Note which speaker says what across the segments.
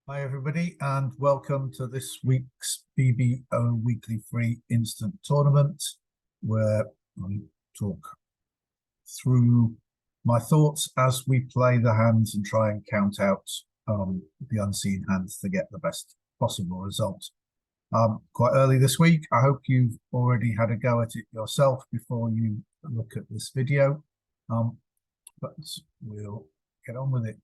Speaker 1: Hi everybody and welcome to this week's BBO Weekly Free Instant Tournament where I talk through my thoughts as we play the hands and try and count out the unseen hands to get the best possible result. Quite early this week, I hope you've already had a go at it yourself before you look at this video, but we'll get on with it.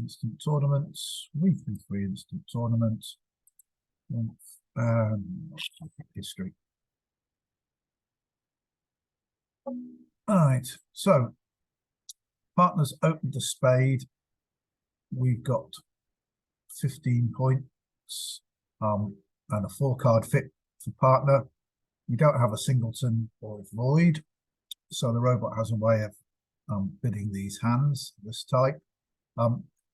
Speaker 1: Instant tournaments, weekly free instant tournaments, history. All right, so partners opened a spade. We've got 15 points and a 4-card fit for partner. We don't have a singleton or a void, so the robot has a way of bidding these hands of this type.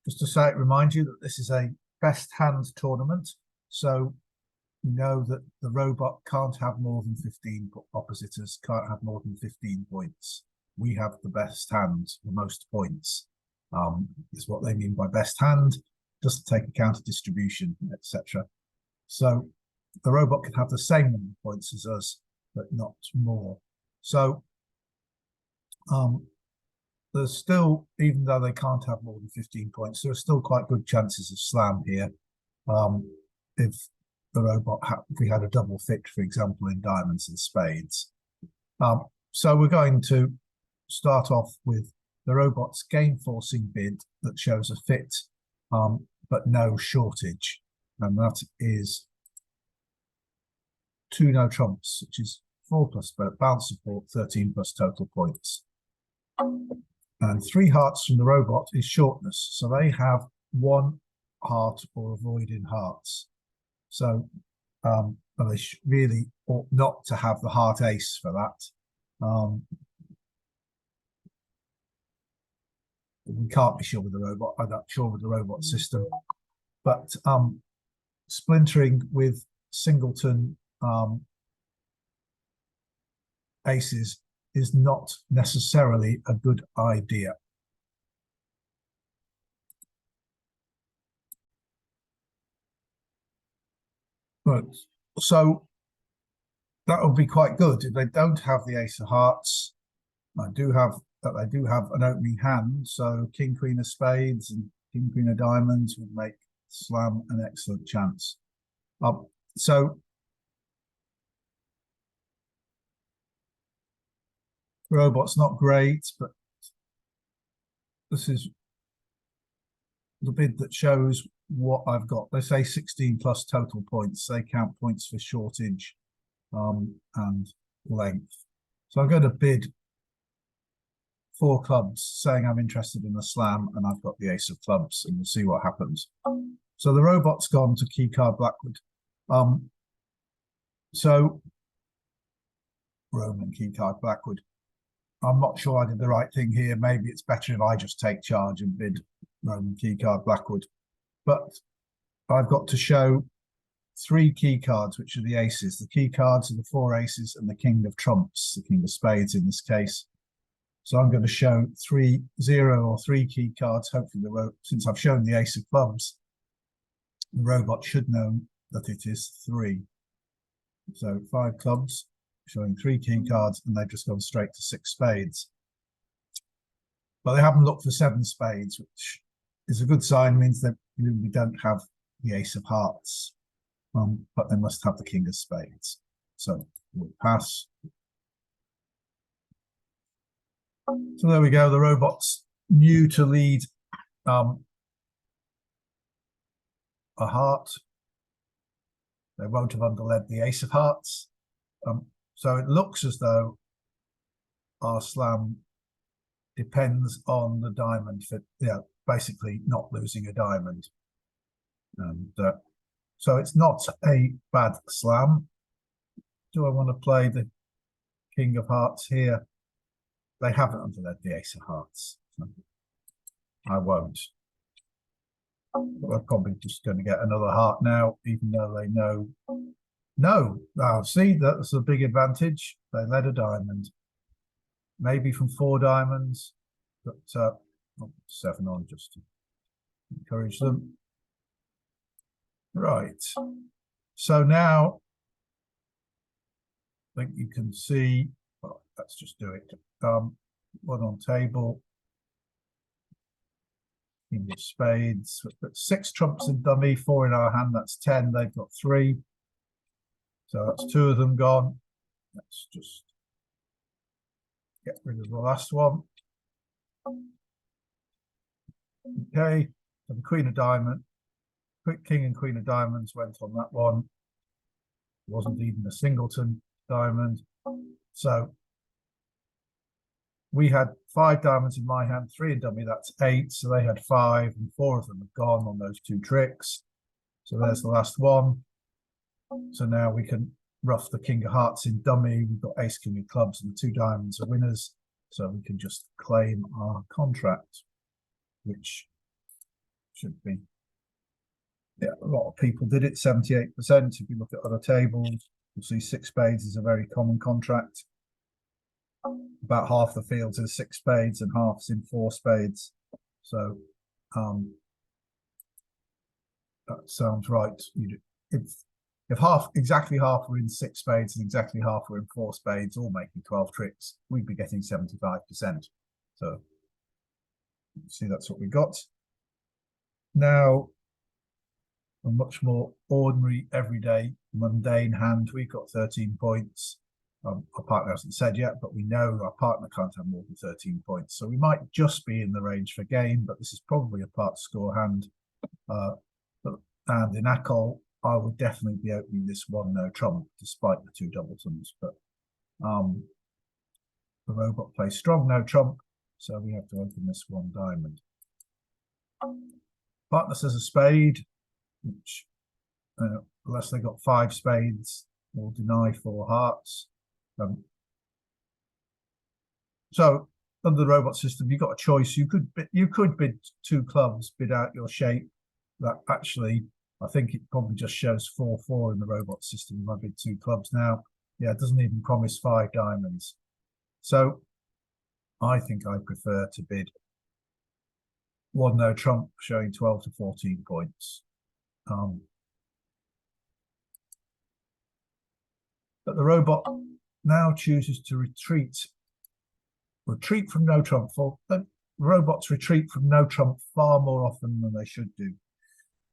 Speaker 1: Just to say, remind you that this is a best hand tournament, so we know that the robot can't have more than 15 oppositors, can't have more than 15 points. We have the best hand, the most points, is what they mean by best hand, just to take account of distribution, etc. So the robot can have the same number of points as us, but not more. So there's still, even though they can't have more than 15 points, there are still quite good chances of slam here. If the robot, if we had a double fit, for example, in diamonds and spades. So we're going to start off with the robot's game forcing bid that shows a fit, but no shortage. And that is 2 no trumps, which is 4 plus bounce support, 13 plus total points. And 3 hearts from the robot is shortness. So they have 1 heart or a void in hearts. So they really ought not to have the heart ace for that. We can't be sure with the robot. I'm not sure with the robot system. But splintering with singleton aces is not necessarily a good idea. But so that would be quite good if they don't have the ace of hearts. They do have an opening hand, so king queen of spades and king queen of diamonds would make slam an excellent chance. So the robot's not great, but this is the bid that shows what I've got. They say 16 plus total points. They count points for shortage and length. So I'm going to bid 4 clubs, saying I'm interested in a slam, and I've got the ace of clubs, and we'll see what happens. So the robot's gone to key card Blackwood. So Roman key card Blackwood. I'm not sure I did the right thing here. Maybe it's better if I just take charge and bid Roman key card Blackwood. But I've got to show 3 key cards, which are the aces. The key cards are the 4 aces and the king of trumps, the king of spades in this case. So I'm going to show 0 or 3 key cards. Hopefully, since I've shown the ace of clubs, the robot should know that it is 3. So 5 clubs, showing 3 key cards, and they've just gone straight to 6 spades. But they haven't looked for 7 spades, which is a good sign, means that we don't have the ace of hearts, but they must have the king of spades. So we'll pass. So there we go. The robot's new to lead a heart. They won't have underled the ace of hearts. So it looks as though our slam depends on the diamond for, basically not losing a diamond. And so it's not a bad slam. Do I want to play the king of hearts here? They haven't underled the ace of hearts. So I won't. We're probably just going to get another heart now, even though they know. No, see, that's a big advantage. They led a diamond, maybe from 4 diamonds, but 7 on just to encourage them. Right. So now I think you can see, well, let's just do it. One on table. King of spades. We've got 6 trumps in dummy, 4 in our hand. That's 10. They've got 3. So that's 2 of them gone. Let's just get rid of the last one. Okay. So the queen of diamond, king and queen of diamonds went on that one. It wasn't even a singleton diamond. So we had 5 diamonds in my hand, 3 in dummy, that's 8. So they had 5 and 4 of them have gone on those 2 tricks. So there's the last one. So now we can rough the king of hearts in dummy. We've got ace, king of clubs, and the 2 diamonds are winners. So we can just claim our contract, which should be, yeah, a lot of people did it, 78%. If you look at other tables, you'll see 6 spades is a very common contract. About half the fields in 6 spades and half's in 4 spades. So that sounds right. If exactly half were in 6 spades and exactly half were in 4 spades, all making 12 tricks, we'd be getting 75%. So see, that's what we got. Now, a much more ordinary, everyday, mundane hand. We've got 13 points. Our partner hasn't said yet, but we know our partner can't have more than 13 points. So we might just be in the range for game, but this is probably a part score hand. And in Acol, I would definitely be opening this one no trump, despite the 2 doubletons. But the robot plays strong no trump, so we have to open this 1 diamond. Partner says a spade, which unless they got 5 spades, will deny 4 hearts. So under the robot system, you've got a choice. You could bid 2 clubs, bid out your shape. That actually, I think it probably just shows 4-4 in the robot system. I bid 2 clubs now. Yeah, it doesn't even promise 5 diamonds. So I think I prefer to bid 1 no trump, showing 12 to 14 points. But the robot now chooses to retreat from no trump. Robots retreat from no trump far more often than they should do.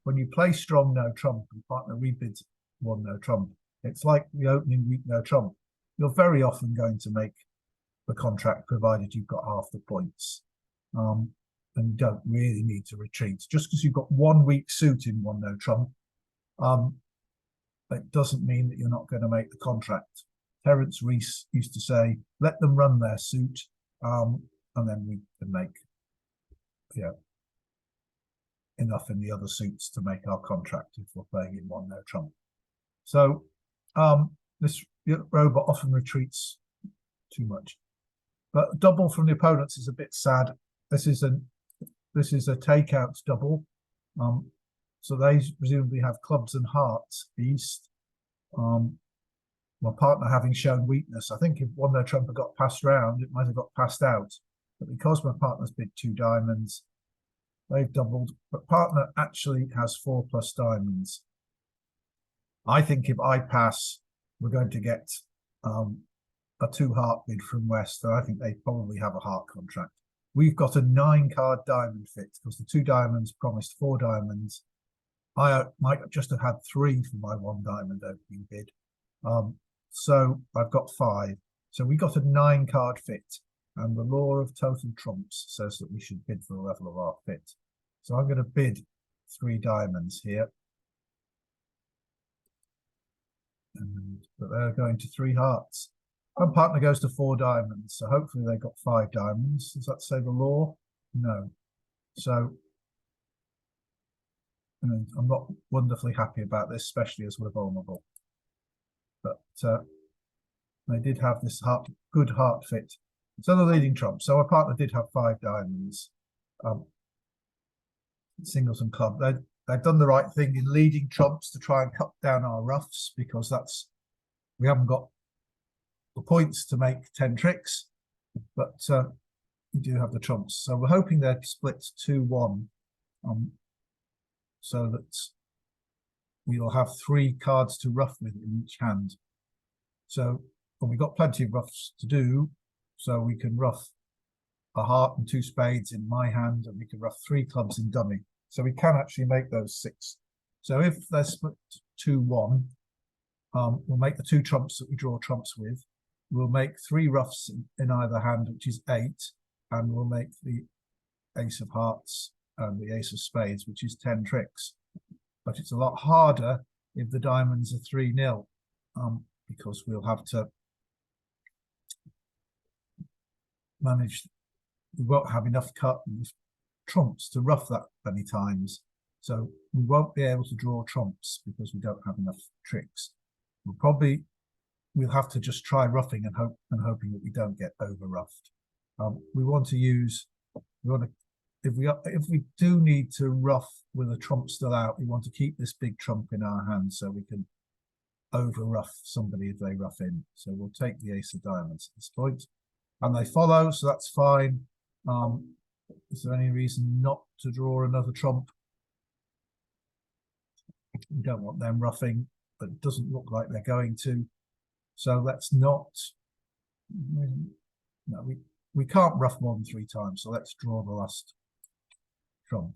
Speaker 1: When you play strong no trump and partner rebids 1 no trump, it's like the opening week no trump. You're very often going to make the contract, provided you've got half the points. And you don't really need to retreat. Just because you've got 1 weak suit in 1 no trump, it doesn't mean that you're not going to make the contract. Terence Rees used to say, let them run their suit, and then we can make enough in the other suits to make our contract if we're playing in 1 no trump. So this robot often retreats too much. But double from the opponents is a bit sad. This is a takeout double. So they presumably have clubs and hearts east. My partner having shown weakness. I think if 1 no trump had got passed round, it might have got passed out. But because my partner's bid 2 diamonds, they've doubled. But partner actually has 4+ diamonds. I think if I pass, we're going to get a 2 heart bid from West. So I think they probably have a heart contract. We've got a 9-card diamond fit because the 2 diamonds promised 4 diamonds. I might just have had 3 for my 1 diamond opening bid. So I've got 5. So we got a 9-card fit. And the law of total trumps says that we should bid for the level of our fit. So I'm going to bid 3 diamonds here. But they're going to 3 hearts. My partner goes to 4 diamonds. So hopefully they got 5 diamonds. Does that say the law? No. So I'm not wonderfully happy about this, especially as we're vulnerable. But they did have this good heart fit. So the leading trump. So our partner did have 5 diamonds. Singles and club. They've done the right thing in leading trumps to try and cut down our roughs, because we haven't got the points to make 10 tricks, but we do have the trumps. So we're hoping they're split 2-1, so that we'll have 3 cards to ruff with in each hand. So, and we've got plenty of ruffs to do, so we can ruff a heart and 2 spades in my hand, and we can ruff 3 clubs in dummy. So we can actually make those 6. So if they're split 2-1, we'll make the 2 trumps that we draw trumps with. We'll make 3 ruffs in either hand, which is 8, and we'll make the ace of hearts and the ace of spades, which is 10 tricks. But it's a lot harder if the diamonds are 3-0, because we'll have to manage. We won't have enough trumps to ruff that many times, so we won't be able to draw trumps because we don't have enough tricks. We'll have to just try ruffing and hoping that we don't get over ruffed. We want to use, if we do need to ruff with a trump still out, we want to keep this big trump in our hand so we can over ruff somebody if they ruff in. So we'll take the ace of diamonds at this point, and they follow, so that's fine. Is there any reason not to draw another trump? We don't want them ruffing, but it doesn't look like they're going to. So let's not. No, we can't ruff more than 3 times. So let's draw the last trump.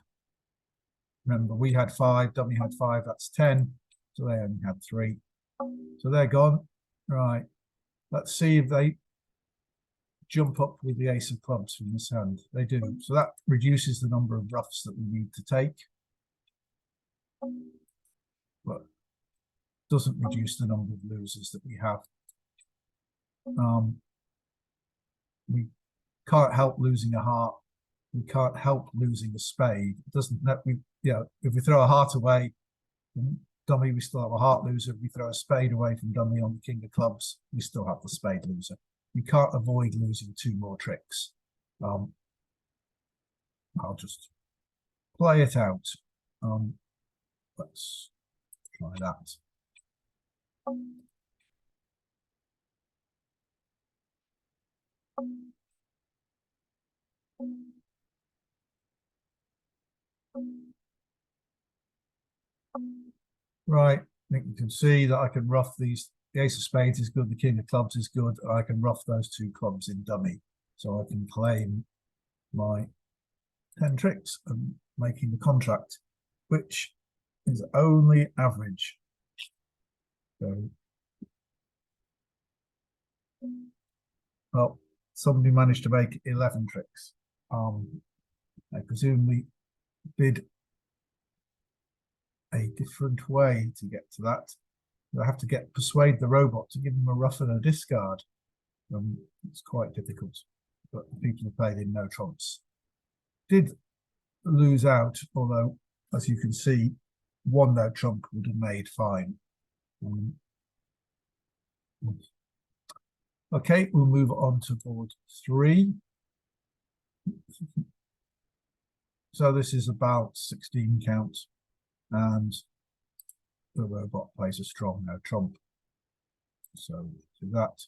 Speaker 1: Remember, we had 5, dummy had 5. That's 10. So they only had 3. So they're gone. Right. Let's see if they jump up with the ace of clubs from this hand. They do. So that reduces the number of ruffs that we need to take, but doesn't reduce the number of losers that we have. We can't help losing a heart. We can't help losing a spade. It doesn't. If we throw a heart away from dummy, we still have a heart loser. If we throw a spade away from dummy on the king of clubs, we still have the spade loser. You can't avoid losing 2 more tricks. I'll just play it out. Let's try that. Right, I think you can see that I can ruff these. The ace of spades is good, the king of clubs is good, and I can ruff those 2 clubs in dummy. So I can claim my 10 tricks and making the contract, which is only average. So, well, somebody managed to make 11 tricks. I presume we did a different way to get to that. I have to persuade the robot to give him a ruff and a discard. It's quite difficult, but the people who played in no trumps did lose out, although, as you can see, 1 no trump would have made fine. Okay, we'll move on to board 3. So this is about 16 count, and the robot plays a strong no trump. So do that.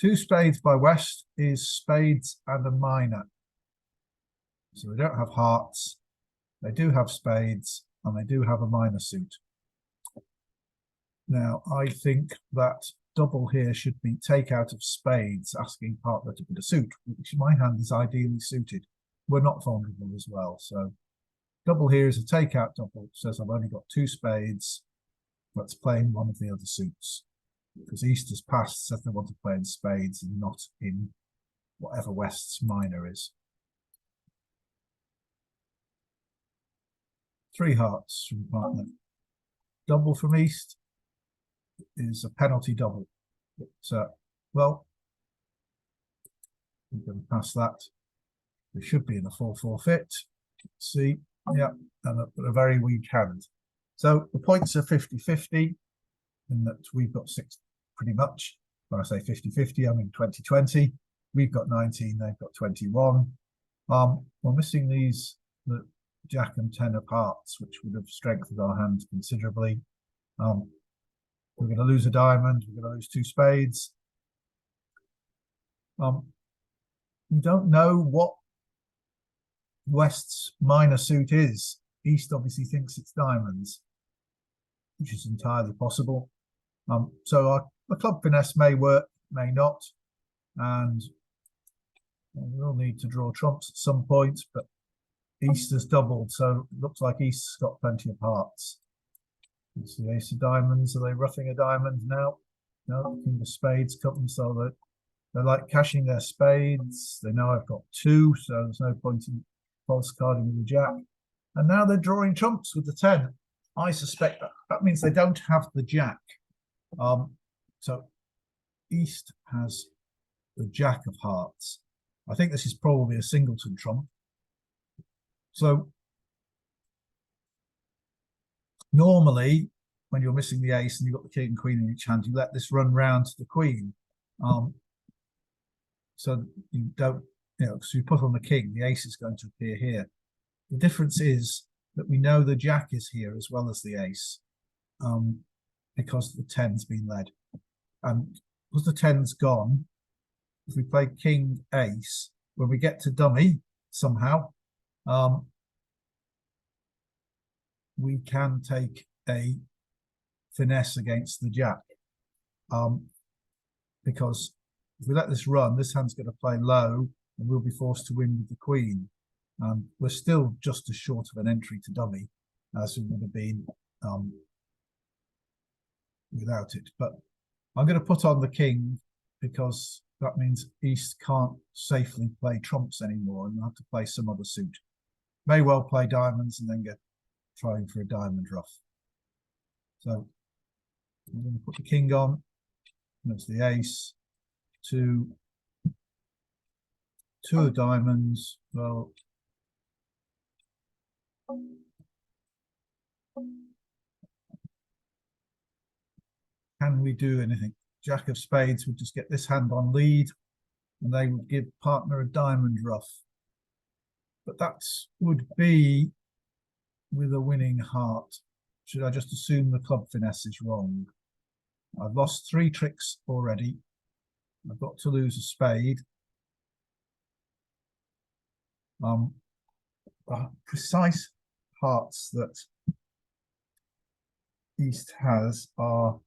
Speaker 1: 2 spades by West is spades and a minor. So they don't have hearts, they do have spades, and they do have a minor suit. Now, I think that double here should be take out of spades, asking partner to put a suit, which my hand is ideally suited. We're not vulnerable as well, so double here is a takeout double. Says I've only got 2 spades. Let's play in one of the other suits, because East has passed, says they want to play in spades and not in whatever West's minor is. 3 hearts from partner. Double from East is a penalty double. But, well, we're going to pass that. We should be in a full forfeit. See, yeah, and a very weak hand. So the points are 50-50, in that we've got 6 pretty much. When I say 50-50, I mean 20-20. We've got 19, they've got 21. We're missing the Jack and 10 of hearts, which would have strengthened our hand considerably. We're going to lose a diamond, we're going to lose 2 spades. We don't know what West's minor suit is. East obviously thinks it's diamonds. which is entirely possible. So the club finesse may work, may not, and we'll need to draw trumps at some point, but East has doubled, so it looks like East's got plenty of hearts. It's the ace of diamonds. Are they roughing a diamond now? No, king of spades comes, so they're like cashing their spades. They know I've got two, so there's no point in false carding with the jack. And now they're drawing trumps with the 10. I suspect that means they don't have the jack. So East has the jack of hearts. I think this is probably a singleton trump. So normally, when you're missing the ace and you've got the king and queen in each hand, you let this run round to the queen. So you don't, because you put on the king, the ace is going to appear here. The difference is that we know the jack is here as well as the ace, because the 10's been led. And because the 10's gone, if we play king ace, when we get to dummy somehow, we can take a finesse against the jack, because if we let this run, this hand's going to play low and we'll be forced to win with the queen. We're still just as short of an entry to dummy as we would have been without it. But I'm going to put on the king because that means East can't safely play trumps anymore and have to play some other suit. May well play diamonds and then get trying for a diamond ruff. So I'm going to put the king on. That's the ace. Two of diamonds. Well, can we do anything? Jack of spades would just get this hand on lead and they would give partner a diamond ruff. But that would be with a winning heart. Should I just assume the club finesse is wrong? I've lost 3 tricks already. I've got to lose a spade. Precise hearts that East has are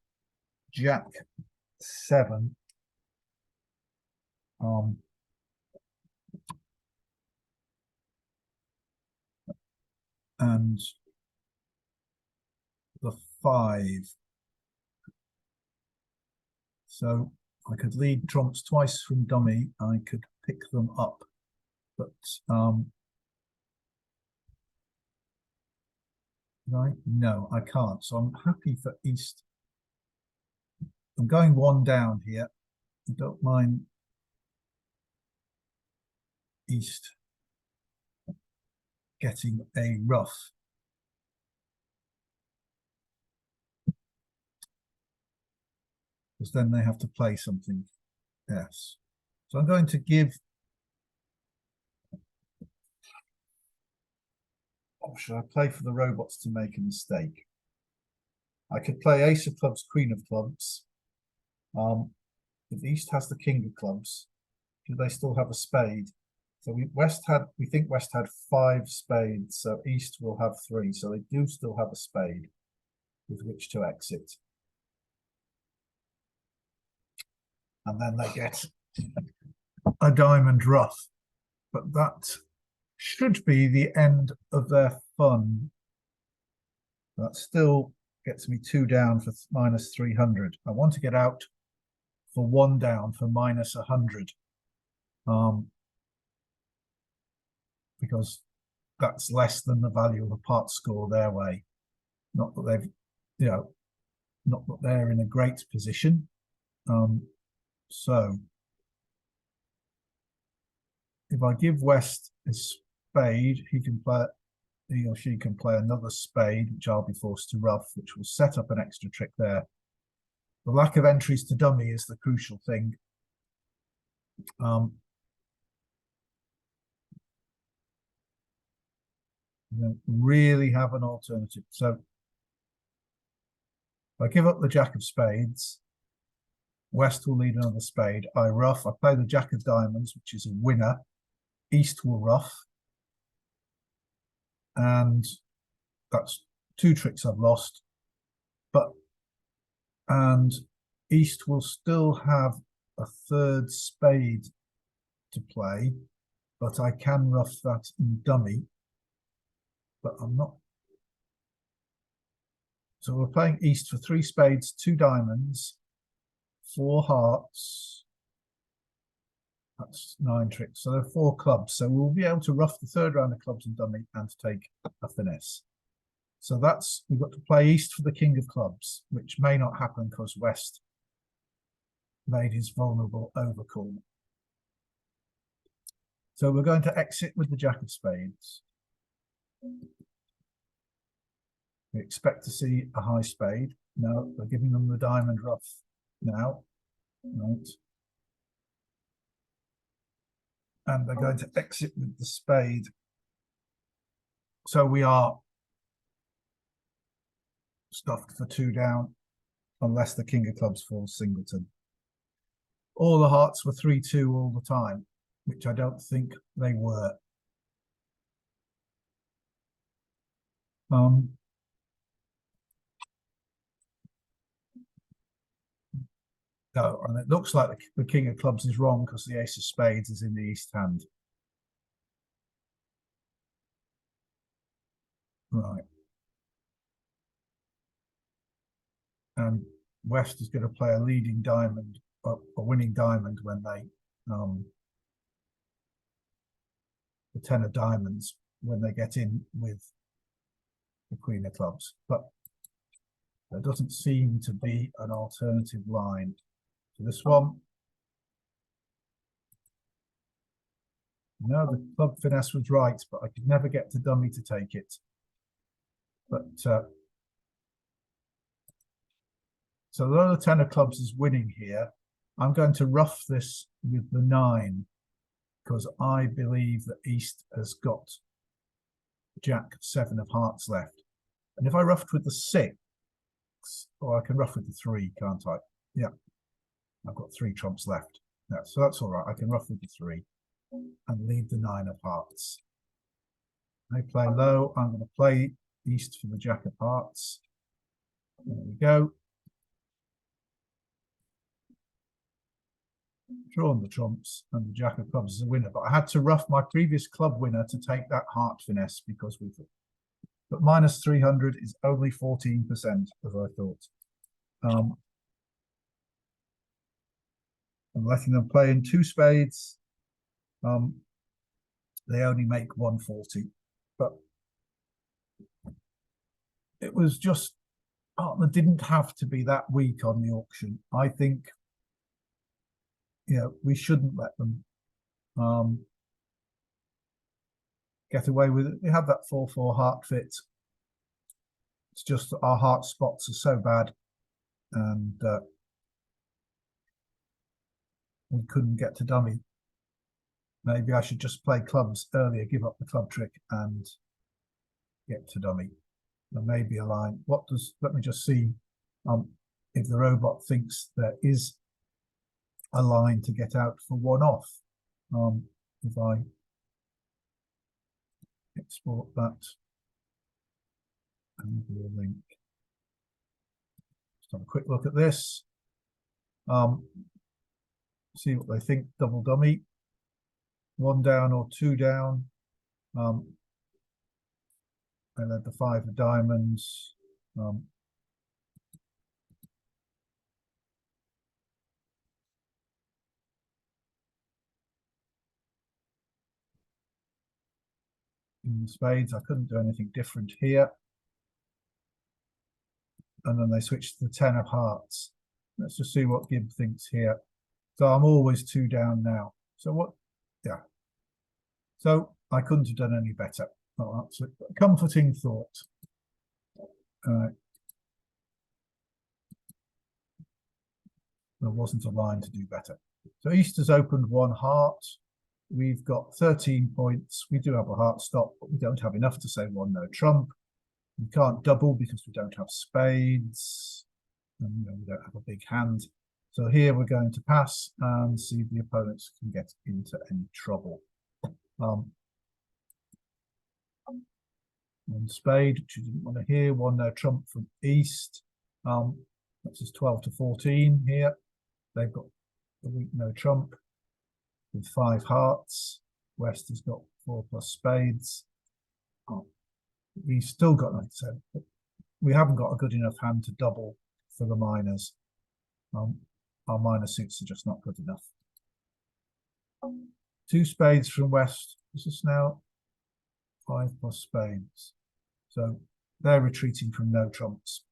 Speaker 1: Jack 7, and the 5. So I could lead trumps twice from dummy. I could pick them up, but right? No, I can't. So I'm happy for East. I'm going 1 down here. I don't mind East getting a ruff. Because then they have to play something else. So I'm going to give. Or should I play for the robots to make a mistake? I could play ace of clubs, queen of clubs. If East has the king of clubs, do they still have a spade? So we think West had 5 spades, so East will have 3. So they do still have a spade with which to exit. And then they get a diamond ruff. But that should be the end of their fun. That still gets me 2 down for minus 300. I want to get out for 1 down for minus 100. Because that's less than the value of a part score their way. Not that they've, not that they're in a great position. So if I give West a spade, he or she can play another spade, which I'll be forced to ruff, which will set up an extra trick there. The lack of entries to dummy is the crucial thing. You don't really have an alternative. So if I give up the jack of spades, West will lead another spade. I ruff. I play the jack of diamonds, which is a winner. East will ruff. And that's 2 tricks I've lost. And East will still have a third spade to play, but I can rough that in dummy. But I'm not. So we're playing East for 3 spades, 2 diamonds, 4 hearts. That's 9 tricks. So there are 4 clubs. So we'll be able to rough the third round of clubs and dummy and take a finesse. So that's, we've got to play East for the king of clubs, which may not happen because West made his vulnerable overcall. So we're going to exit with the jack of spades. We expect to see a high spade. No, we're giving them the diamond rough now. Right. And they're going to exit with the spade. So we are stuffed for 2 down, unless the king of clubs falls singleton. All the hearts were 3-2 all the time, which I don't think they were. No, and it looks like the king of clubs is wrong because the ace of spades is in the east hand. Right. And West is going to play a leading diamond, a winning diamond when they, the 10 of diamonds, when they get in with the queen of clubs. But there doesn't seem to be an alternative line to this one. No, the club finesse was right, but I could never get to dummy to take it. But so though the 10 of clubs is winning here, I'm going to rough this with the 9 because I believe that East has got Jack 7 of hearts left. And if I roughed with the 6, or I can rough with the 3, can't I? Yeah, I've got 3 trumps left. Yeah, so that's all right. I can rough with the 3 and leave the 9 of hearts. I play low. I'm going to play East for the Jack of hearts. There we go. Drawn the trumps, and the Jack of clubs is a winner. But I had to rough my previous club winner to take that heart finesse because we thought. But minus 300 is only 14%, as I thought. I'm letting them play in 2 spades. They only make 140, but it was just partner didn't have to be that weak on the auction. I think, you know, we shouldn't let them get away with it. We have that 4-4 heart fit. It's just that our heart spots are so bad, and we couldn't get to dummy. Maybe I should just play clubs earlier, give up the club trick, and get to dummy. There may be a line. What does? Let me just see if the robot thinks there is a line to get out for 1 off. If I export that and do a link, just have a quick look at this. See what they think. Double dummy, 1 down or 2 down. And then the 5 of diamonds. In the spades, I couldn't do anything different here. And then they switched to the 10 of hearts. Let's just see what Gibb thinks here. So I'm always 2 down now. So what? Yeah. So I couldn't have done any better. Oh, that's a comforting thought. There wasn't a line to do better. So East has opened 1 heart. We've got 13 points. We do have a heart stop, but we don't have enough to say 1 no trump. We can't double because we don't have spades. And we don't have a big hand. So here we're going to pass and see if the opponents can get into any trouble. 1 spade, which you didn't want to hear. 1 no trump from East. That's just 12 to 14 here. They've got the weak no trump with 5 hearts. West has got 4 plus spades. Oh, we've still got, like I said, but we haven't got a good enough hand to double for the minors. Our minor suits are just not good enough. 2 spades from West. This is now 5 plus spades. So they're retreating from no trumps.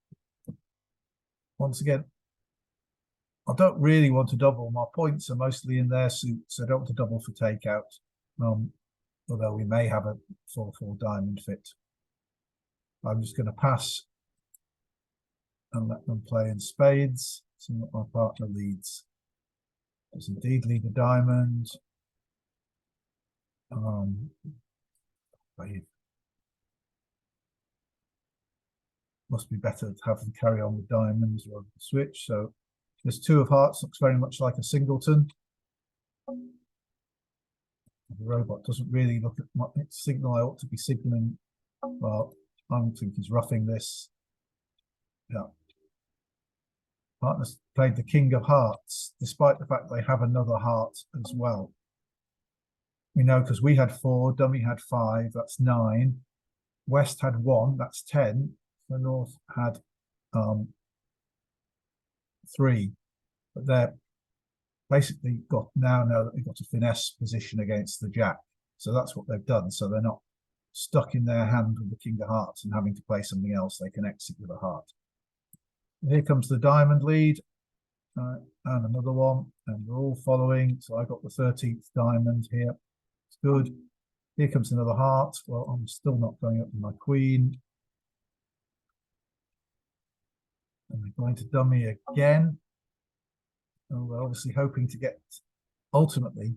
Speaker 1: Once again, I don't really want to double. My points are mostly in their suits. I don't want to double for takeout. Although we may have a 4-4 diamond fit. I'm just going to pass and let them play in spades. See what my partner leads. Does indeed lead a diamond. Must be better to have them carry on with diamonds rather than switch. So this 2 of hearts looks very much like a singleton. The robot doesn't really look at my signal. I ought to be signaling. Well, I think he's roughing this. Yeah. Partners played the king of hearts, despite the fact they have another heart as well. We know because we had 4, dummy had 5, that's 9. West had 1, that's 10. The North had 3. But they're basically now know that they've got a finesse position against the jack. So that's what they've done. So they're not stuck in their hand with the king of hearts and having to play something else. They can exit with a heart. Here comes the diamond lead and another one, and we're all following. So I got the 13th diamond here. It's good. Here comes another heart. Well, I'm still not going up with my queen. And we're going to dummy again. And we're obviously hoping to get, ultimately,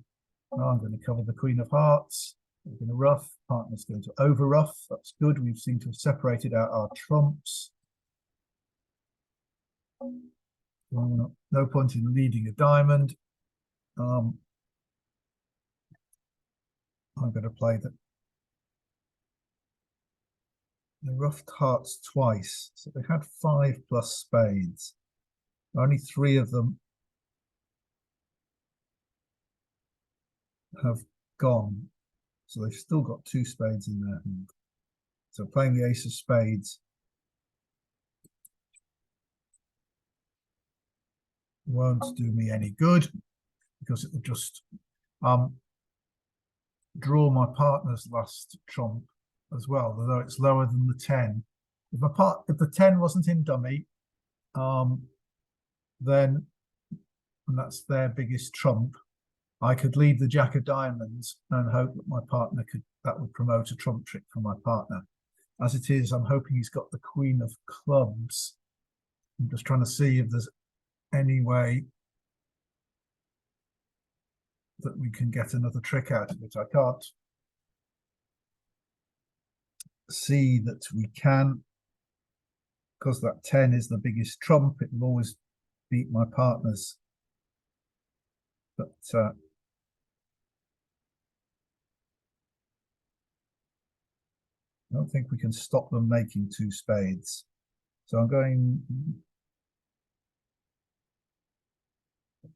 Speaker 1: I'm going to cover the queen of hearts. We're going to rough. Partner's going to over rough. That's good. We've seemed to have separated out our trumps. No point in leading a diamond. I'm going to play the roughed hearts twice. So they had 5 plus spades. Only 3 of them have gone. So they've still got 2 spades in their hand. So playing the ace of spades won't do me any good because it will just draw my partner's last trump as well, although it's lower than the 10. If the 10 wasn't in dummy, then, and that's their biggest trump, I could leave the jack of diamonds and hope that my partner that would promote a trump trick for my partner. As it is, I'm hoping he's got the queen of clubs. I'm just trying to see if there's any way that we can get another trick out of it. I can't see that we can, because that 10 is the biggest trump. It will always beat my partner's. But I don't think we can stop them making 2 spades. So I'm going.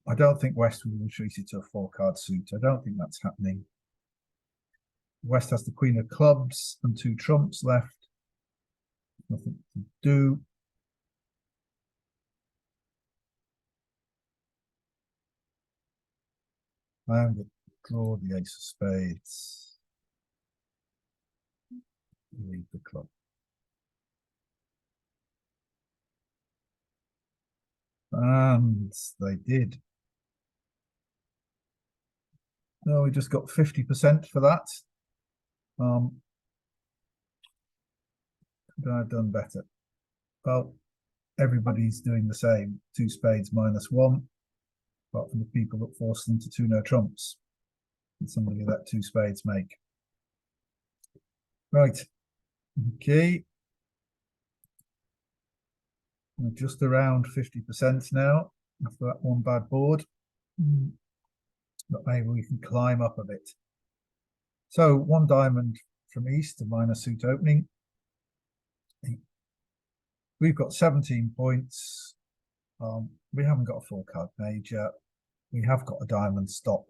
Speaker 1: I don't think West will retreat it to a 4-card suit. I don't think that's happening. West has the queen of clubs and 2 trumps left. Nothing to do. I am going to draw the ace of spades. Leave the club. And they did. No, we just got 50% for that. Could I have done better? Well, everybody's doing the same. 2 spades minus 1, apart from the people that forced them to 2 no trumps. And somebody let 2 spades make. Right. Okay. We're just around 50% now after that one bad board. But maybe we can climb up a bit. So 1 diamond from East, a minor suit opening. We've got 17 points. We haven't got a full card major. We have got a diamond stop.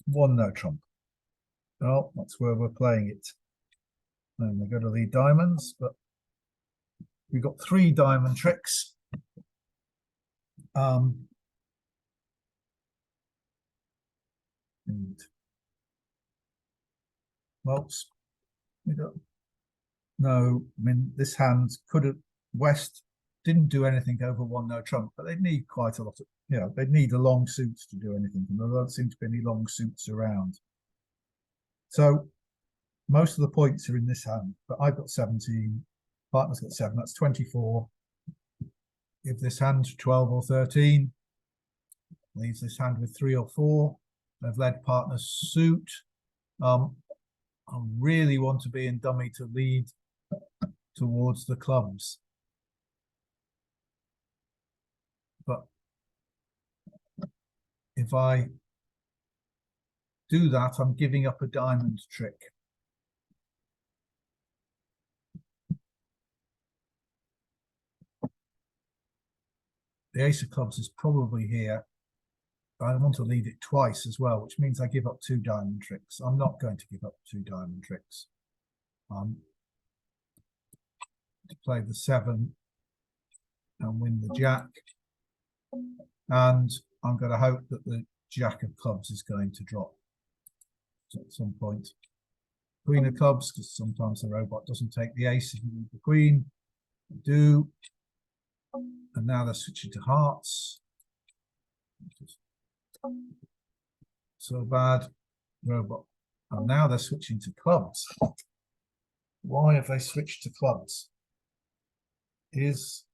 Speaker 1: One no trump. Oh, that's where we're playing it. And we're going to lead diamonds, but we've got 3 diamond tricks. And well, we don't. No, I mean this hand could have. West didn't do anything over 1 no trump, but they need quite a lot of. They need a long suit to do anything, and there don't seem to be any long suits around. So most of the points are in this hand, but I've got 17. Partner's got 7. That's 24. If this hand 12 or 13, leaves this hand with 3 or 4. They've led partner's suit. I really want to be in dummy to lead towards the clubs. But if I do that, I'm giving up a diamond trick. The ace of clubs is probably here. I want to lead it twice as well, which means I give up 2 diamond tricks. I'm not going to give up 2 diamond tricks. To play the 7 and win the jack. And I'm going to hope that the jack of clubs is going to drop at some point. Queen of clubs, because sometimes the robot doesn't take the ace if you leave the queen. They do. And now they're switching to hearts. So bad, robot. And now they're switching to clubs. Why have they switched to clubs? Is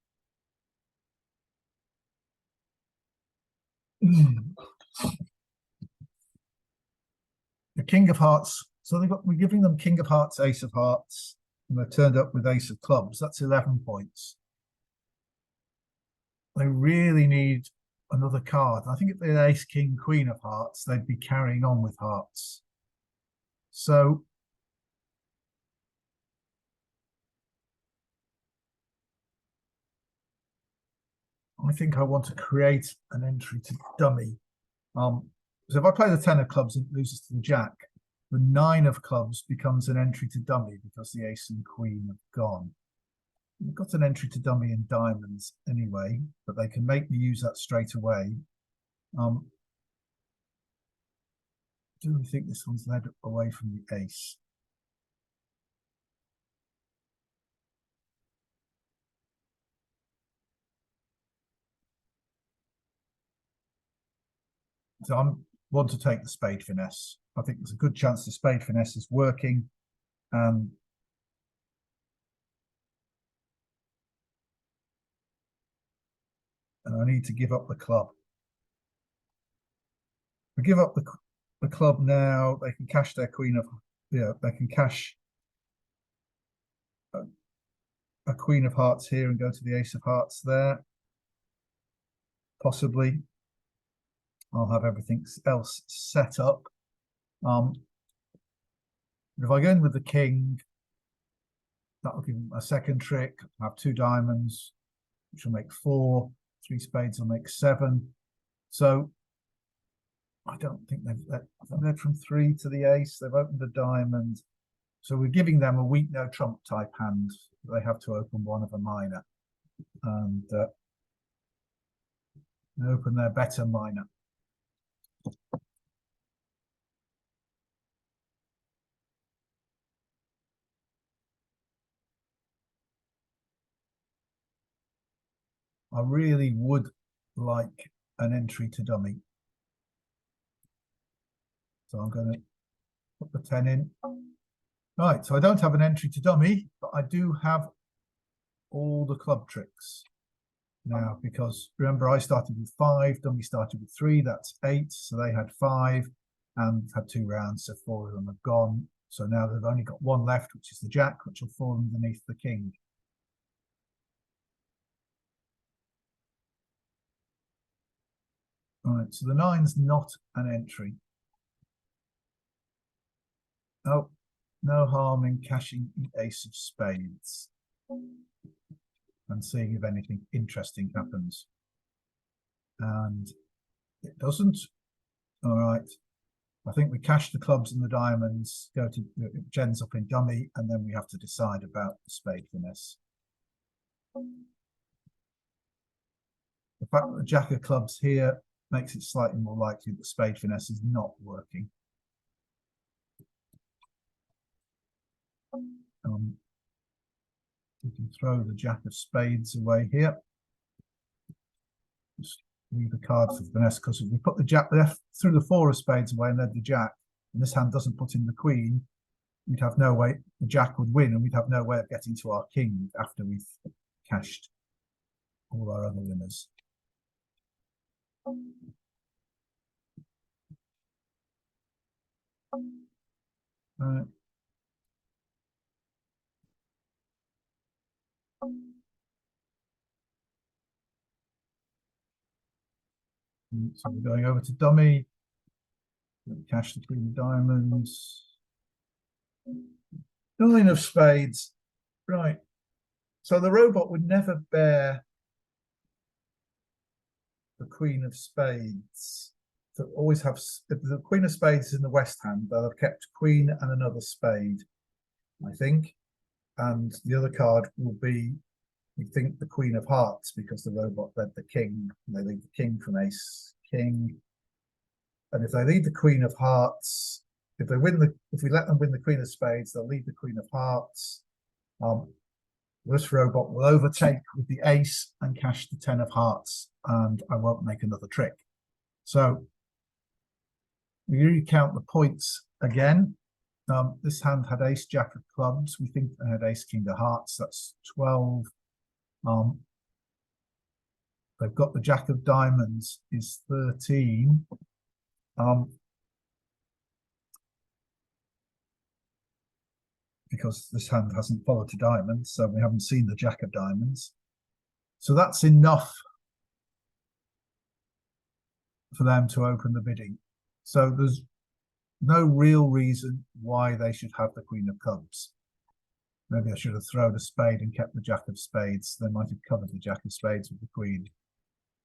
Speaker 1: the king of hearts. So we're giving them king of hearts, ace of hearts, and they're turned up with ace of clubs. That's 11 points. They really need another card. I think if they had ace, king, queen of hearts, they'd be carrying on with hearts. So I think I want to create an entry to dummy. So if I play the 10 of clubs and it loses to the jack, the 9 of clubs becomes an entry to dummy because the ace and queen have gone. We've got an entry to dummy in diamonds anyway, but they can make me use that straight away. Do we think this one's led away from the ace? So I want to take the spade finesse. I think there's a good chance the spade finesse is working. And I need to give up the club. If I give up the club now, they can cash their queen of, they can cash a queen of hearts here and go to the ace of hearts there. Possibly. I'll have everything else set up. If I go in with the king, that'll give them a second trick. I have 2 diamonds, which will make 4. 3 spades will make 7. So I don't think they've led from 3 to the ace. They've opened a diamond. So we're giving them a weak no trump type hand. They have to open one of a minor. And open their better minor. I really would like an entry to dummy. So I'm going to put the 10 in. Right, so I don't have an entry to dummy, but I do have all the club tricks now, because remember I started with 5, dummy started with 3, that's 8, so they had 5 and had 2 rounds, so 4 of them have gone. So now they've only got 1 left, which is the jack, which will fall underneath the king. All right, so the 9's not an entry. Oh, no harm in cashing the ace of spades. and seeing if anything interesting happens. And it doesn't. All right. I think we cash the clubs and the diamonds, go to Jen's up in dummy, and then we have to decide about the spade finesse. The fact that the jack of clubs here makes it slightly more likely that the spade finesse is not working. We can throw the jack of spades away here. Just leave the card for finesse, because if we put the jack left through the four of spades away and led the jack, and this hand doesn't put in the queen, we'd have no way, the jack would win, and we'd have no way of getting to our king after we've cashed all our other winners. So we're going over to dummy. Cash the queen of diamonds. 9 of spades. Right. So the robot would never bear the queen of spades. So always have, if the queen of spades is in the west hand, they'll have kept queen and another spade, I think. And the other card will be, we think, the queen of hearts, because the robot led the king. And they leave the king from ace, king. And if they lead the queen of hearts, if we let them win the queen of spades, they'll lead the queen of hearts. This robot will overtake with the ace and cash the 10 of hearts, and I won't make another trick. So we recount the points again. This hand had ace jack of clubs. We think they had ace king of hearts. That's 12. They've got the jack of diamonds is 13. Because this hand hasn't followed to diamonds, so we haven't seen the jack of diamonds. So that's enough for them to open the bidding. So there's no real reason why they should have the queen of clubs. Maybe I should have thrown a spade and kept the jack of spades. They might have covered the jack of spades with the queen.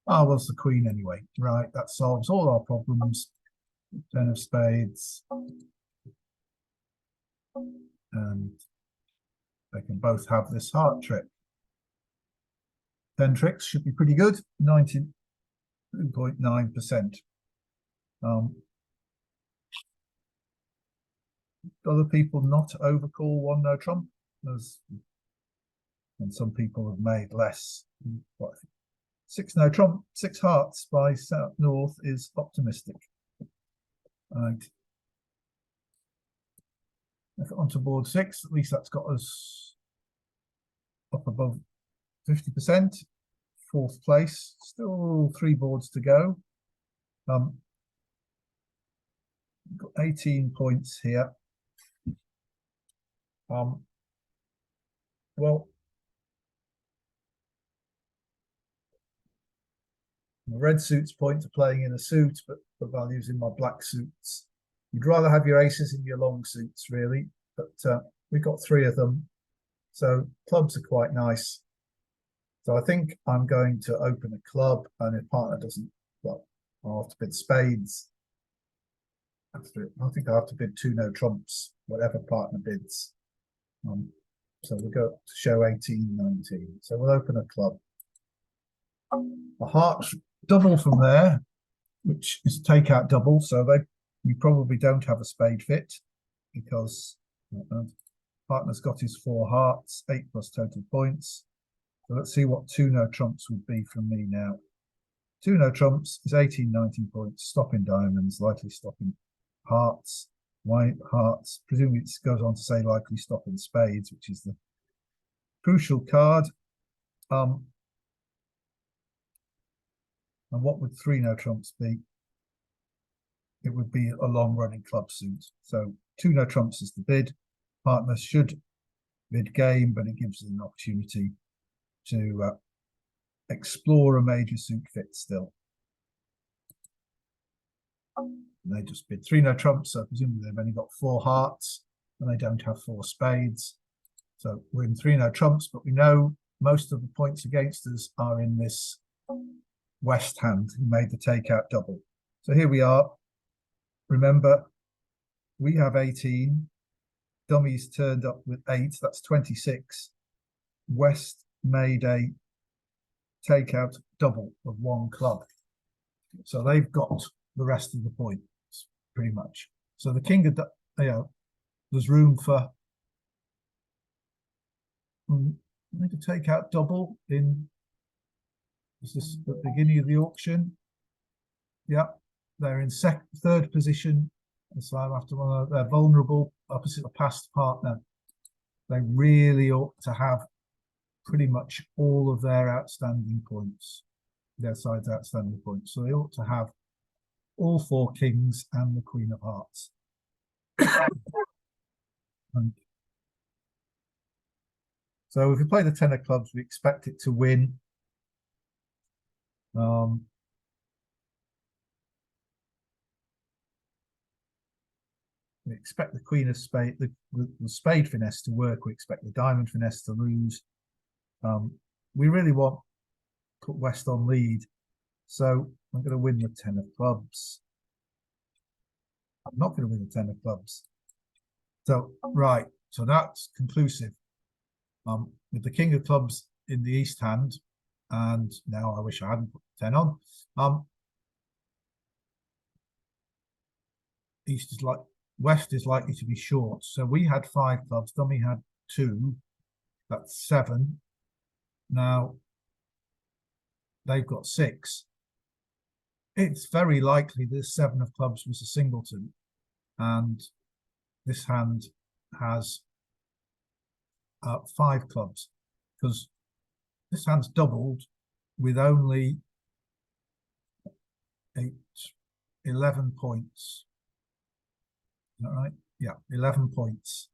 Speaker 1: Ah, well, it's the queen anyway. Right, that solves all our problems. 10 of spades. And they can both have this heart trick. 10 tricks should be pretty good. 92.9%. Other people not overcall one no trump, and some people have made less. What, 6 no trump, 6 hearts by South North is optimistic. Right. Onto board 6, at least that's got us up above 50%. 4th place, still 3 boards to go. Got 18 points here. Well, the red suits point to playing in a suit, but the values in my black suits. You'd rather have your aces in your long suits, really, but we've got 3 of them, so clubs are quite nice. So I think I'm going to open a club, and if partner doesn't, well, I'll have to bid spades. I think I have to bid 2 no trumps, whatever partner bids. So we'll go to show 18, 19. So we'll open a club. A heart double from there, which is a takeout double, so we probably don't have a spade fit, because partner's got his 4 hearts, 8 plus total points. So let's see what 2 no trumps would be from me now. 2 no trumps is 18, 19 points, stopping diamonds, likely stopping hearts, white hearts. Presumably it goes on to say likely stopping spades, which is the crucial card. And what would 3 no trumps be? It would be a long running club suit. So 2 no trumps is the bid. Partner should bid game, but it gives us an opportunity to explore a major suit fit still. And they just bid 3 no trumps, so presumably they've only got 4 hearts and they don't have 4 spades. So we're in 3 no trumps, but we know most of the points against us are in this West hand who made the takeout double. So here we are. Remember, we have 18. Dummies turned up with 8. That's 26. West made a takeout double of 1 club. So they've got the rest of the points, pretty much. So the king of, there's room for to take out double in, is this at the beginning of the auction? Yeah, they're in third position. And so after one, they're vulnerable opposite a past partner. They really ought to have pretty much all of their outstanding points, their side's outstanding points. So they ought to have all 4 kings and the Queen of Hearts. So if we play the 10 of clubs, we expect it to win. We expect the Queen of Spade, the Spade finesse to work. We expect the Diamond finesse to lose. We really want to put West on lead. So I'm going to win the 10 of clubs. I'm not going to win the 10 of clubs. So, right. So that's conclusive. With the King of Clubs in the East hand, and now I wish I hadn't put 10 on. West is likely to be short. So we had 5 clubs, Dummy had 2. That's 7. Now they've got 6. It's very likely this 7 of clubs was a singleton, and this hand has 5 clubs, because this hand's doubled with only 11 points. Is that right? Yeah, 11 points.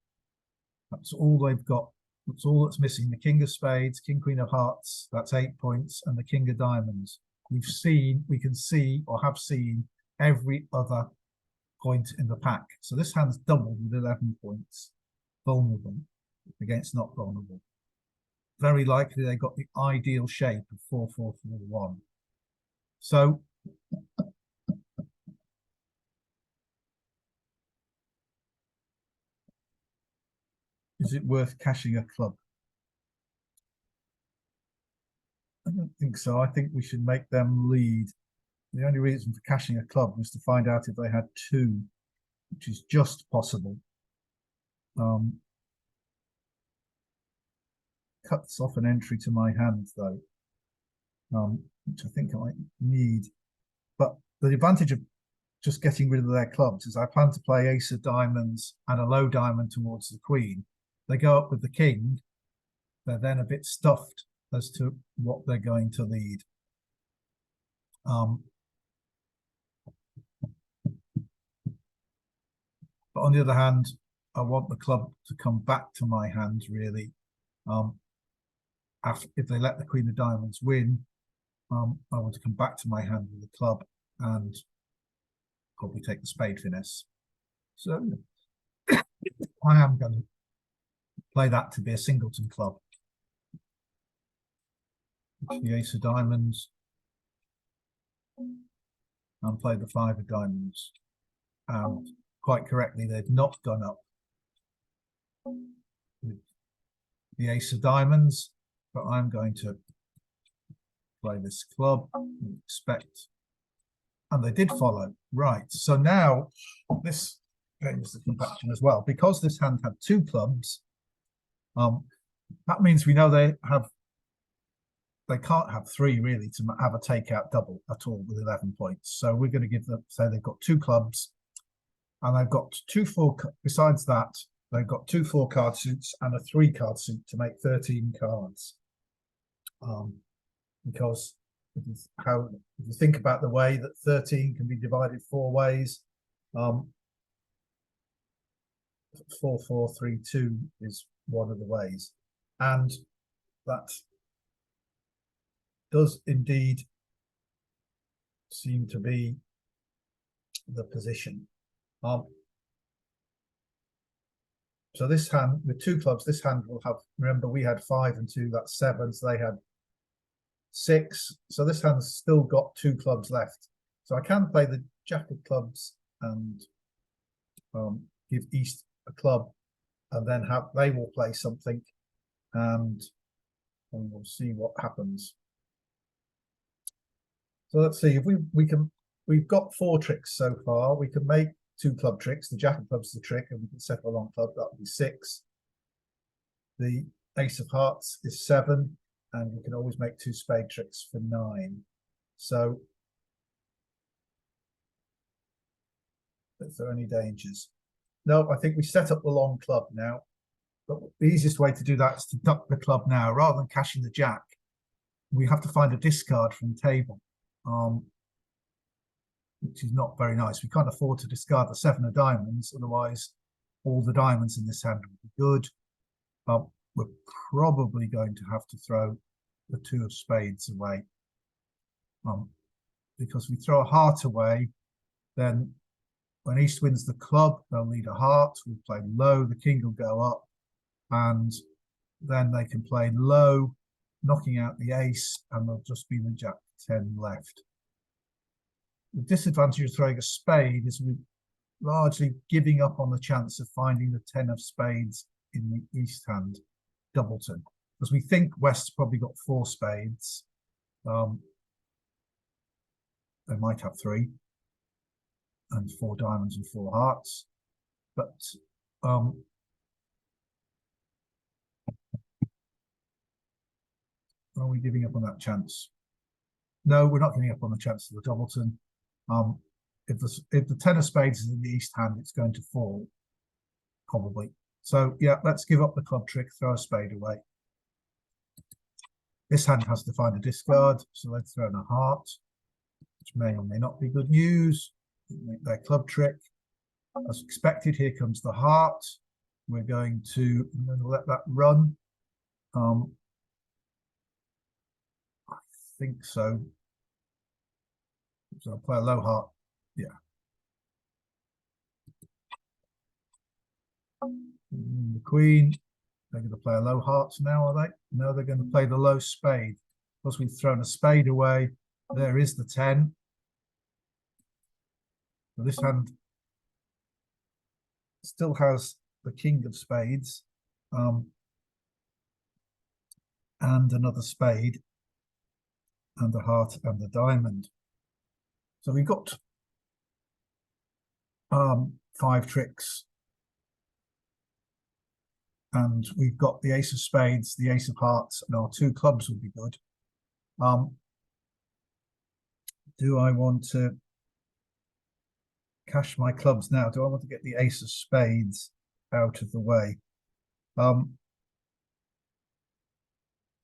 Speaker 1: That's all they've got. That's all that's missing. The King of Spades, King, Queen of Hearts, that's 8 points, and the King of Diamonds. We can see or have seen every other point in the pack. So this hand's doubled with 11 points. Vulnerable against not vulnerable. Very likely they got the ideal shape of 4-4-4-1. So is it worth cashing a club? I don't think so. I think we should make them lead. The only reason for cashing a club was to find out if they had 2, which is just possible. Cuts off an entry to my hand, though, which I think I might need. But the advantage of just getting rid of their clubs is I plan to play ace of diamonds and a low diamond towards the queen. They go up with the king. They're then a bit stuffed as to what they're going to lead. But on the other hand, I want the club to come back to my hand, really. If they let the Queen of Diamonds win, I want to come back to my hand with the club and probably take the spade finesse. So I am going to play that to be a singleton club. The ace of diamonds, and play the 5 of diamonds. And quite correctly, they've not gone up with the ace of diamonds, but I'm going to play this club and expect, and they did follow. Right, so now this is the compaction as well. Because this hand had 2 clubs, that means we know they can't have 3 really to have a takeout double at all with 11 points. So we're going to give them, say they've got 2 clubs, and they've got 2 4. Besides that, they've got 2 4 card suits and a 3 card suit to make 13 cards. Because if you think about the way that 13 can be divided 4 ways, 4 4 3 2 is one of the ways, and that does indeed seem to be the position. So this hand, with two clubs, this hand will have, remember we had 5 and 2, that's 7, so they had 6. So this hand's still got 2 clubs left. So I can play the jack of clubs and give East a club, and then they will play something, and we'll see what happens. So let's see if we've got 4 tricks so far. We can make 2 club tricks. The jack of clubs is the trick, and we can set a long club. That would be 6. The ace of hearts is 7, and we can always make 2 spade tricks for 9. So, is there any dangers? No, I think we set up the long club now. But the easiest way to do that is to duck the club now, rather than cashing the jack. We have to find a discard from the table, which is not very nice. We can't afford to discard the 7 of diamonds, otherwise all the diamonds in this hand would be good. We're probably going to have to throw the 2 of spades away. Because we throw a heart away, then when East wins the club, they'll need a heart. We'll play low, the king will go up, and then they can play low, knocking out the ace, and there'll just be the jack 10 left. The disadvantage of throwing a spade is we're largely giving up on the chance of finding the 10 of spades in the East hand, doubleton, because we think West's probably got 4 spades. They might have 3, and 4 diamonds and 4 hearts, but are we giving up on that chance? No, we're not giving up on the chance of the doubleton. If the 10 of spades is in the East hand, it's going to fall, probably. So yeah, let's give up the club trick, throw a spade away. This hand has to find a discard, so let's throw in a heart, which may or may not be good news. Make their club trick. As expected, here comes the heart. I'm going to let that run. I think so. So I'll play a low heart. Yeah. The queen. They're going to play a low heart now, are they? No, they're going to play the low spade. Because we've thrown a spade away. There is the 10. So this hand still has the king of spades, and another spade, and the heart and the diamond. So we've got 5 tricks, and we've got the ace of spades, the ace of hearts, and our 2 clubs would be good. Do I want to cash my clubs now? Do I want to get the ace of spades out of the way? The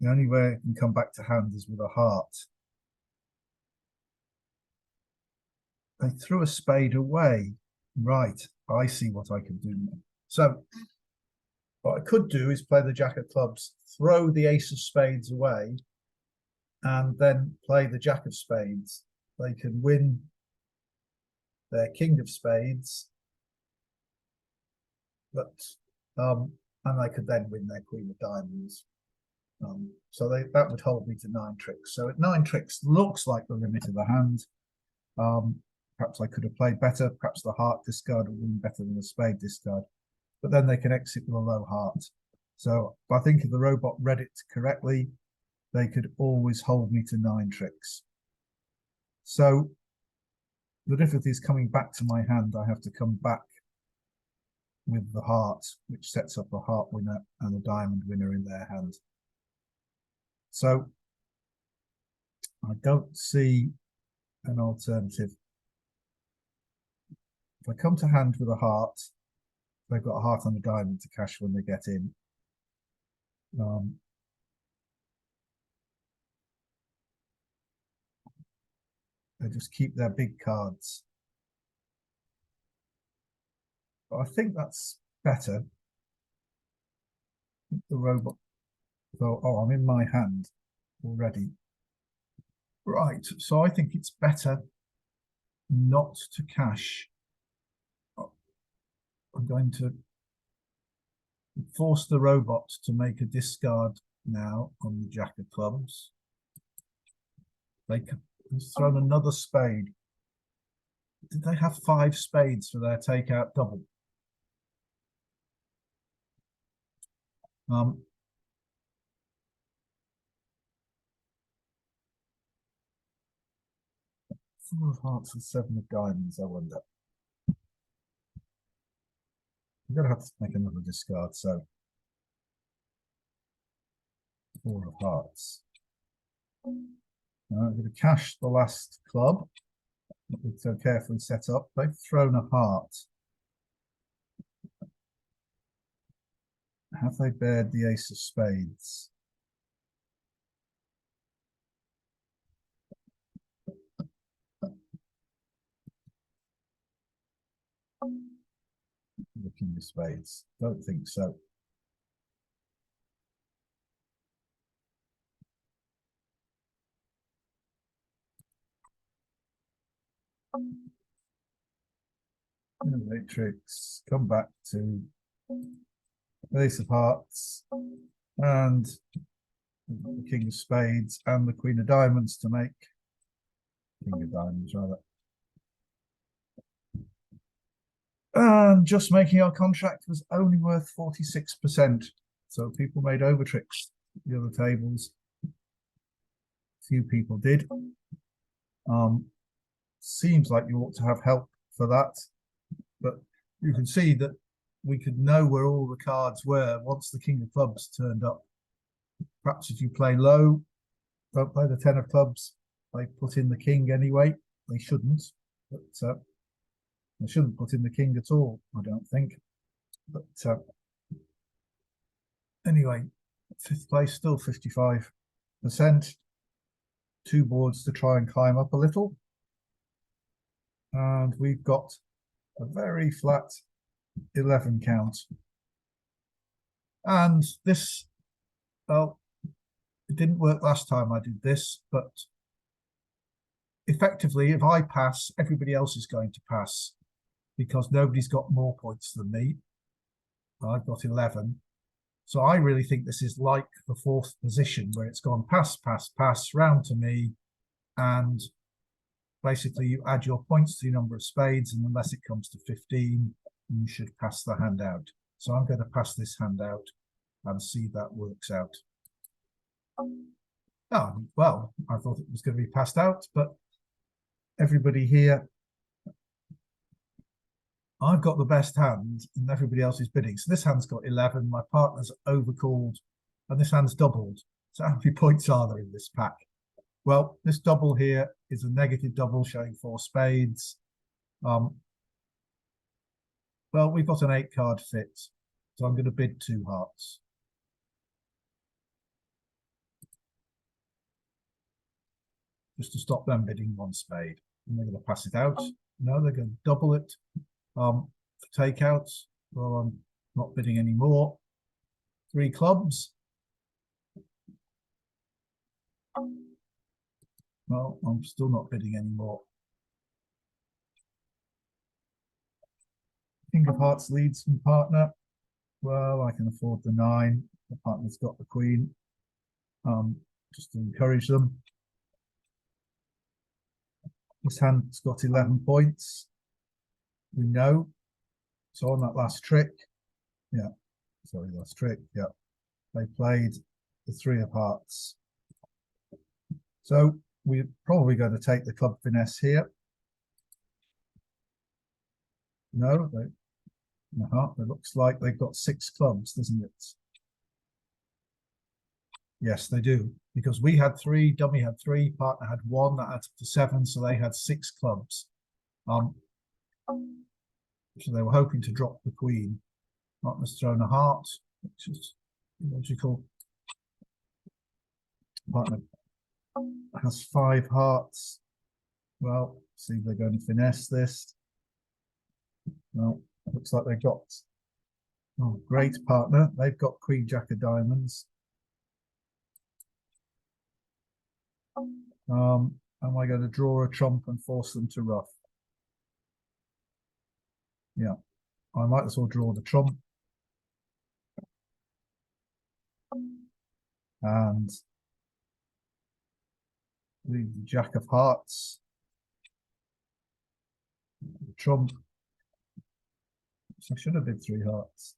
Speaker 1: only way it can come back to hand is with a heart. They threw a spade away. Right, I see what I can do now. So what I could do is play the jack of clubs, throw the ace of spades away, and then play the jack of spades. They can win their king of spades, but and they could then win their queen of diamonds. So that would hold me to 9 tricks. So at 9 tricks looks like the limit of the hand. Perhaps I could have played better. Perhaps the heart discard would win better than the spade discard. But then they can exit with a low heart. So I think if the robot read it correctly, they could always hold me to 9 tricks. So the difficulty is coming back to my hand. I have to come back with the heart, which sets up a heart winner and a diamond winner in their hand. So I don't see an alternative. If I come to hand with a heart, they've got a heart and a diamond to cash when they get in. They just keep their big cards. But I think that's better. The robot. So, oh, I'm in my hand already. Right, so I think it's better not to cash. I'm going to Force the robot to make a discard now on the jack of clubs. He's thrown another spade. Did they have 5 spades for their takeout double? 4 of hearts and 7 of diamonds, I wonder. I'm going to have to make another discard, so 4 of hearts. Now I'm going to cash the last club that we've so carefully set up. They've thrown a heart. Have they bared the ace of spades? The king of spades. Don't think so. Matrix, come back to ace of hearts and the king of spades and the queen of diamonds to make king of diamonds rather. And just making our contract was only worth 46%. So people made over tricks the other tables. Few people did. Seems like you ought to have help for that. But you can see that we could know where all the cards were once the king of clubs turned up. Perhaps if you play low, don't play the 10 of clubs. They put in the king anyway. They shouldn't, but they shouldn't put in the king at all, I don't think. But anyway, 5th place, still 55%. 2 boards to try and climb up a little. And we've got a very flat 11 count. And this, well, it didn't work last time I did this, but effectively, if I pass, everybody else is going to pass because nobody's got more points than me. I've got 11. So I really think this is like the 4th position where it's gone pass, pass, pass, round to me. And basically you add your points to the number of spades, and unless it comes to 15, you should pass the hand out. So I'm going to pass this hand out and see that works out. Oh, well, I thought it was going to be passed out, but everybody here, I've got the best hand and everybody else is bidding. So this hand's got 11, my partner's overcalled, and this hand's doubled. So how many points are there in this pack? Well, this double here is a negative double showing 4 spades. Well, we've got an 8-card fit, so I'm going to bid 2 hearts. Just to stop them bidding 1 spade. And they're going to pass it out. No, they're going to double it. For takeouts, well, I'm not bidding anymore. 3 clubs. Well, I'm still not bidding anymore. King of hearts leads from partner. Well, I can afford the 9. The partner's got the queen. Just to encourage them. This hand's got 11 points. We know. So on that last trick, last trick, they played the 3 of hearts. So we're probably going to take the club finesse here. No, it looks like they've got 6 clubs, doesn't it? Yes, they do, because we had 3, dummy had 3, partner had 1, that adds up to 7, so they had 6 clubs. So they were hoping to drop the queen. Partner's thrown a heart, which is logical. Partner has 5 hearts. Well, see if they're going to finesse this. Well, looks like they've got, oh, great partner. They've got queen, jack of diamonds. Am I going to draw a trump and force them to rough? Yeah, I might as well draw the trump. and the Jack of Hearts, the trump. So I should have been 3 hearts.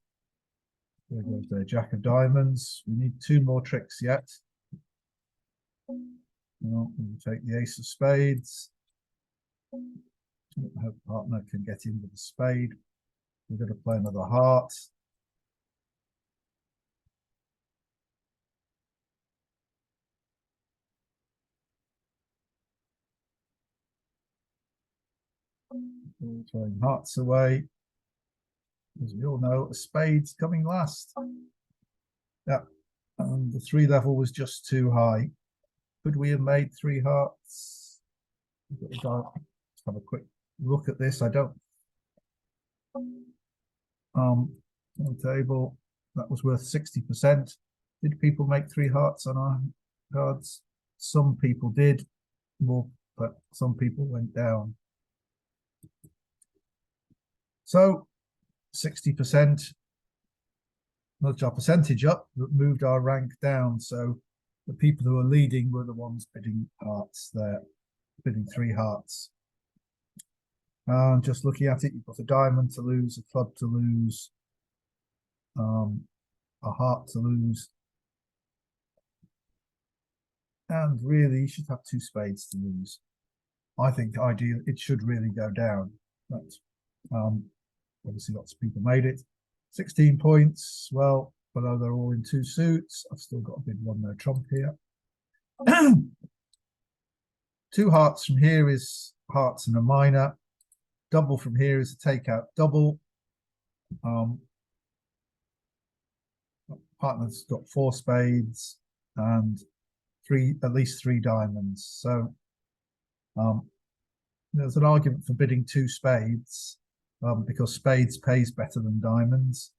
Speaker 1: There goes the Jack of Diamonds. We need 2 more tricks yet. Well, we'll take the Ace of Spades. I hope partner can get in with the spade. We're going to play another heart. We're throwing hearts away. As we all know, a spade's coming last. Yeah, and the 3 level was just too high. Could we have made 3 hearts? Let's have a quick look at this. I don't. On the table, that was worth 60%. Did people make 3 hearts on our cards? Some people did more, but some people went down. So 60% nudged our percentage up, but moved our rank down. So the people who are leading were the ones bidding hearts there, bidding 3 hearts. And just looking at it, you've got a diamond to lose, a club to lose, a heart to lose. And really, you should have 2 spades to lose. I think ideally it should really go down. But obviously lots of people made it. 16 points. Well, below they're all in 2 suits. I've still got a bid 1 no trump here. 2 hearts from here is hearts and a minor. Double from here is a takeout double. Partner's got 4 spades and at least 3 diamonds. So there's an argument for bidding 2 spades because spades pays better than diamonds.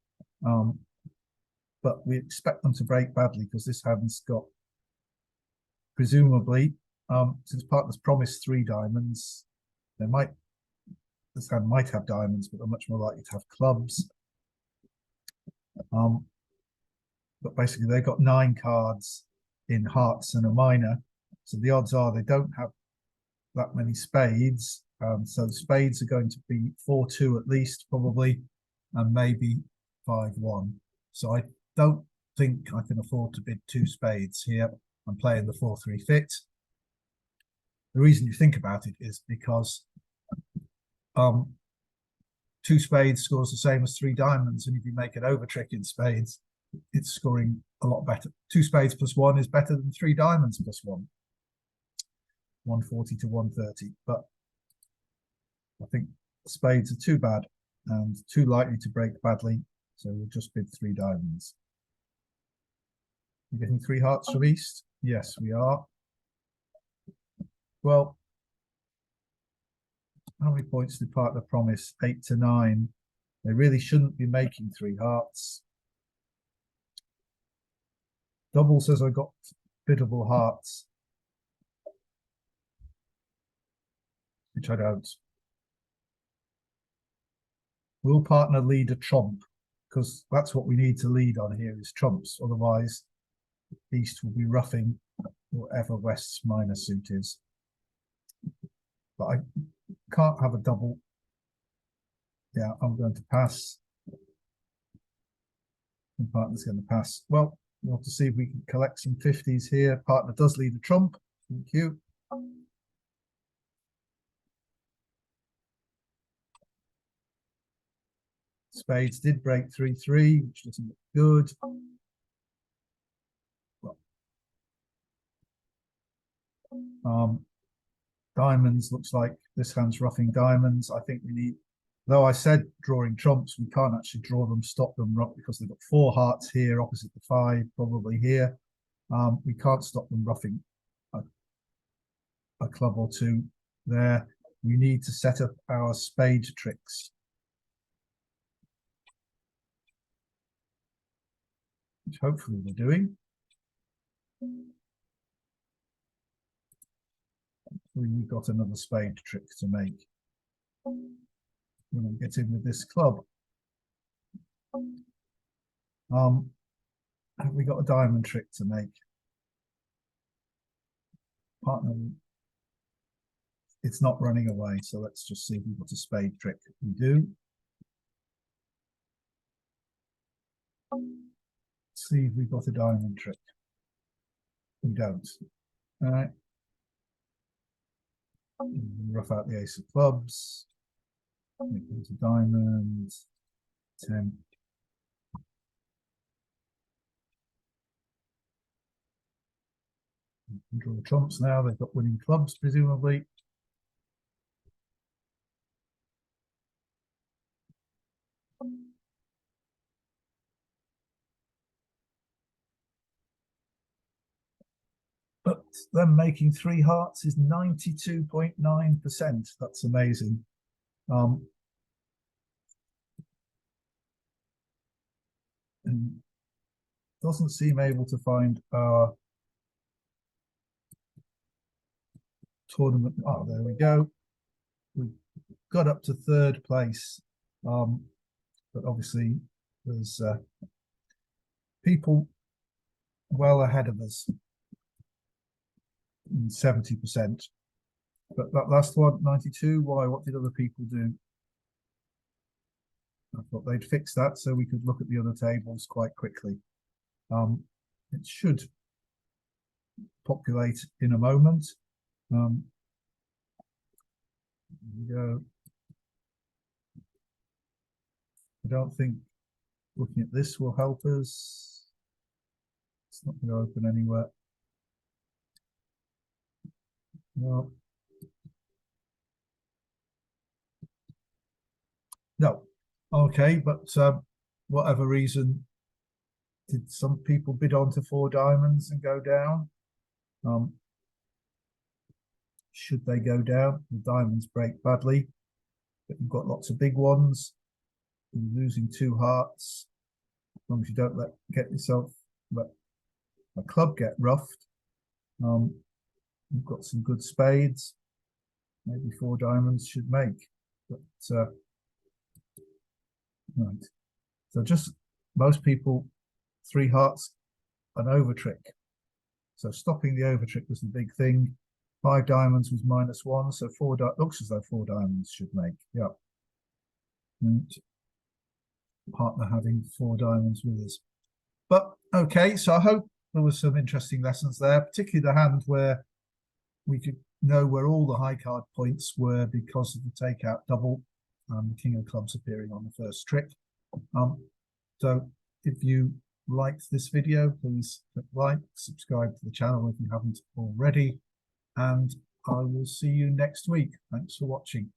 Speaker 1: But we expect them to break badly because this hand's got, presumably, since partner's promised 3 diamonds, this hand might have diamonds, but they're much more likely to have clubs. But basically they've got 9 cards in hearts and a minor. So the odds are they don't have that many spades. So the spades are going to be 4-2 at least, probably, and maybe 5-1. So I don't think I can afford to bid 2 spades here. I'm playing the 4-3 fit. The reason you think about it is because 2 spades scores the same as 3 diamonds, and if you make an over trick in spades, it's scoring a lot better. 2 spades plus 1 is better than 3 diamonds plus 1. 140 to 130, but I think spades are too bad and too likely to break badly, so we'll just bid 3 diamonds. We're getting 3 hearts from East? Yes, we are. Well, how many points did partner promise? 8 to 9. They really shouldn't be making 3 hearts. Double says I got biddable hearts, which I don't. Will partner lead a trump? Because that's what we need to lead on here is trumps. Otherwise, East will be roughing whatever West's minor suit is. But I can't have a double. Yeah, I'm going to pass. And partner's going to pass. Well, we'll have to see if we can collect some 50s here. Partner does lead a trump. Thank you. Spades did break 3-3, which doesn't look good. Well, diamonds looks like this hand's roughing diamonds. I think we need, though I said drawing trumps, we can't actually draw them, stop them because they've got 4 hearts here opposite the 5, probably here. We can't stop them roughing a club or 2 there. We need to set up our spade tricks, which hopefully we're doing. We've got another spade trick to make. We're going to get in with this club. Have we got a diamond trick to make? partner, it's not running away, so let's just see if we've got a spade trick. We do. Let's see if we've got a diamond trick. We don't. All right. Rough out the ace of clubs. It comes a diamond. 10. Draw trumps now. They've got winning clubs, presumably. But them making 3 hearts is 92.9%. That's amazing. And doesn't seem able to find our tournament. Oh, there we go. We got up to 3rd place, but obviously there's people well ahead of us, 70%. But that last one, 92. Why? What did other people do? I thought they'd fix that so we could look at the other tables quite quickly. It should populate in a moment. There we go. I don't think looking at this will help us. It's not going to open anywhere. No. No. Okay, but whatever reason, did some people bid on to 4 diamonds and go down? Should they go down? The diamonds break badly, but you've got lots of big ones. You're losing 2 hearts. As long as you don't let a club get roughed. You've got some good spades. Maybe 4 diamonds should make. But right. So just most people, 3 hearts, an over trick. So stopping the over trick was the big thing. 5 diamonds was -1, so 4 looks as though 4 diamonds should make. Yeah. And partner having 4 diamonds with us. But okay, so I hope there was some interesting lessons there, particularly the hand where we could know where all the high card points were because of the takeout double, the king of clubs appearing on the first trick. So if you liked this video, please click like, subscribe to the channel if you haven't already, and I will see you next week. Thanks for watching.